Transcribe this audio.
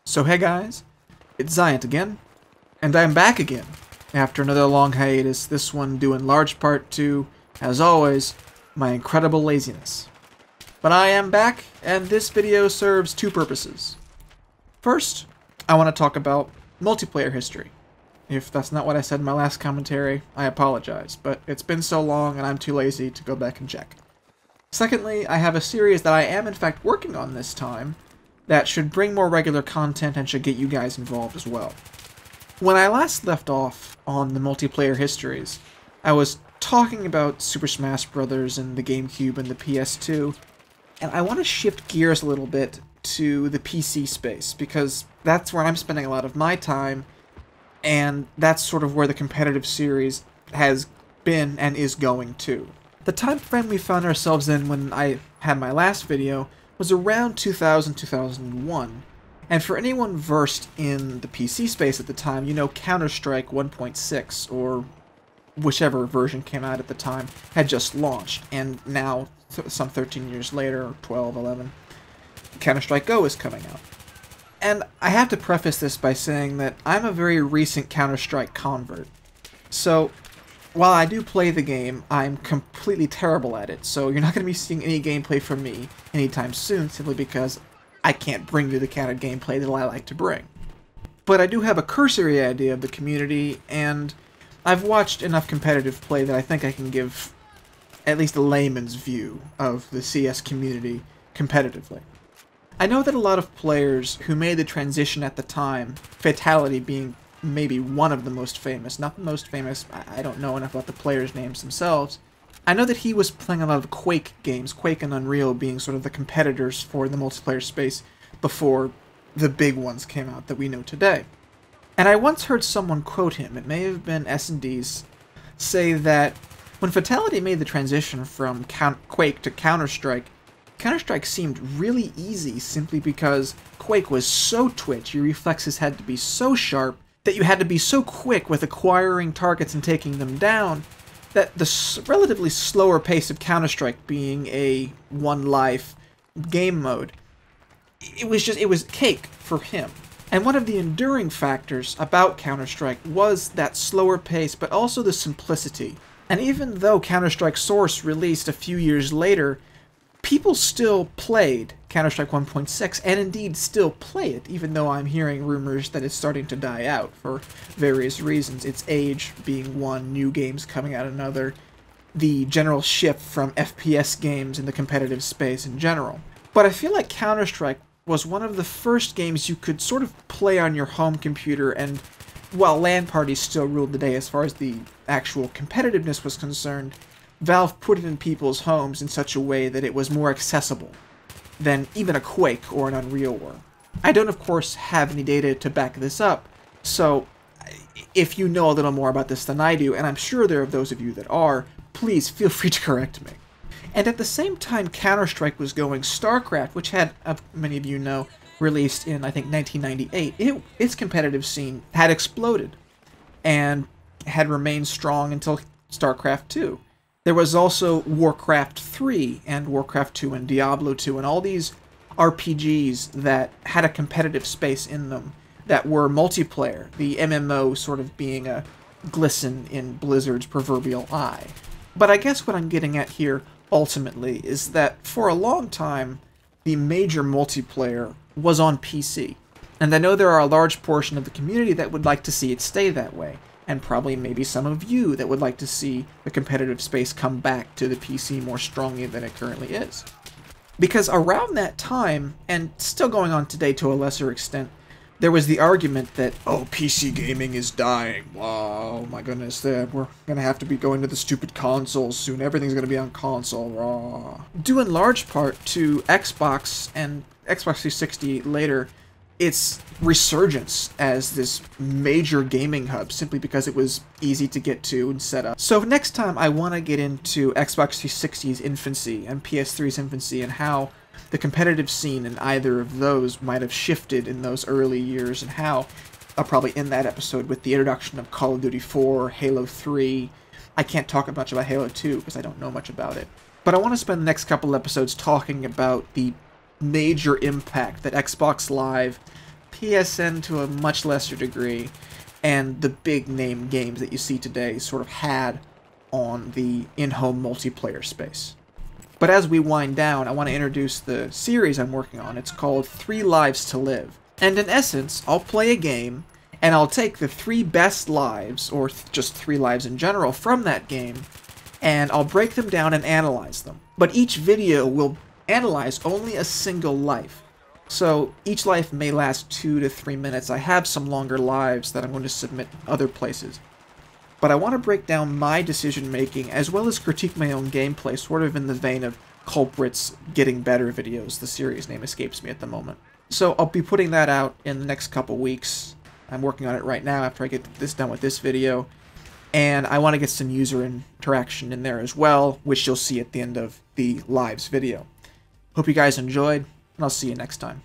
So hey guys, it's Zyant again, and I'm back again, after another long hiatus, this one due in large part to, as always, my incredible laziness. But I am back, and this video serves two purposes. First, I want to talk about multiplayer history. If that's not what I said in my last commentary, I apologize, but it's been so long and I'm too lazy to go back and check. Secondly, I have a series that I am in fact working on this time, that should bring more regular content and should get you guys involved as well. When I last left off on the multiplayer histories, I was talking about Super Smash Bros. And the GameCube and the PS2, and I want to shift gears a little bit to the PC space, because that's where I'm spending a lot of my time, and that's sort of where the competitive series has been and is going to. The time frame we found ourselves in when I had my last video was around 2000-2001, and for anyone versed in the PC space at the time, you know CounterStrike 1.6, or whichever version came out at the time, had just launched, and now, some 13 years later, or 12, 11, CounterStrike GO is coming out. And I have to preface this by saying that I'm a very recent Counter-Strike convert. So, while I do play the game, I'm completely terrible at it, so you're not going to be seeing any gameplay from me anytime soon, simply because I can't bring you the kind of gameplay that I like to bring. But I do have a cursory idea of the community, and I've watched enough competitive play that I think I can give at least a layman's view of the CS community competitively. I know that a lot of players who made the transition at the time, Fatality being maybe one of the most famous, not the most famous, I don't know enough about the players' names themselves. I know that he was playing a lot of Quake games, Quake and Unreal being sort of the competitors for the multiplayer space before the big ones came out that we know today. And I once heard someone quote him, it may have been S&D's, say that when Fatality made the transition from Quake to Counter-Strike, Counter-Strike seemed really easy simply because Quake was so twitch, your reflexes had to be so sharp, that you had to be so quick with acquiring targets and taking them down, that the relatively slower pace of Counter-Strike being a one-life game mode, it was cake for him. And one of the enduring factors about Counter-Strike was that slower pace, but also the simplicity. And even though Counter-Strike Source released a few years later, people still played Counter-Strike 1.6, and indeed still play it, even though I'm hearing rumors that it's starting to die out for various reasons. Its age being one, new games coming out another, the general shift from FPS games in the competitive space in general. But I feel like Counter-Strike was one of the first games you could sort of play on your home computer, and while LAN parties still ruled the day as far as the actual competitiveness was concerned, Valve put it in people's homes in such a way that it was more accessible than even a Quake or an Unreal were. I don't, of course, have any data to back this up, so if you know a little more about this than I do, and I'm sure there are those of you that are, please feel free to correct me. And at the same time Counter-Strike was going, StarCraft, which had, many of you know, released in, I think, 1998, its competitive scene had exploded and had remained strong until StarCraft 2. There was also Warcraft 3 and Warcraft 2 and Diablo 2 and all these RPGs that had a competitive space in them that were multiplayer, the MMO sort of being a glisten in Blizzard's proverbial eye. But I guess what I'm getting at here ultimately is that for a long time the major multiplayer was on PC. And I know there are a large portion of the community that would like to see it stay that way. And probably maybe some of you that would like to see the competitive space come back to the PC more strongly than it currently is. Because around that time, and still going on today to a lesser extent, there was the argument that, oh, PC gaming is dying. Oh my goodness, we're going to have to be going to the stupid consoles soon. Everything's going to be on console. Due in large part to Xbox and Xbox 360 later, its resurgence as this major gaming hub simply because it was easy to get to and set up. So next time I want to get into Xbox 360's infancy and PS3's infancy and how the competitive scene in either of those might have shifted in those early years, and how I'll probably end that episode with the introduction of Call of Duty 4, Halo 3. I can't talk much about Halo 2 because I don't know much about it. But I want to spend the next couple episodes talking about the major impact that Xbox Live, PSN to a much lesser degree, and the big name games that you see today sort of had on the in-home multiplayer space. But as we wind down, I want to introduce the series I'm working on. It's called 3 Lives to Live. And in essence, I'll play a game, and I'll take the 3 best lives, or just 3 lives in general, from that game, and I'll break them down and analyze them. But each video will analyze only a single life. So each life may last 2 to 3 minutes. I have some longer lives that I'm going to submit other places. But I want to break down my decision making as well as critique my own gameplay, sort of in the vein of Culprit's Getting Better videos. The series name escapes me at the moment. So I'll be putting that out in the next couple weeks. I'm working on it right now after I get this done with this video. And I want to get some user interaction in there as well, which you'll see at the end of the Lives video. Hope you guys enjoyed, and I'll see you next time.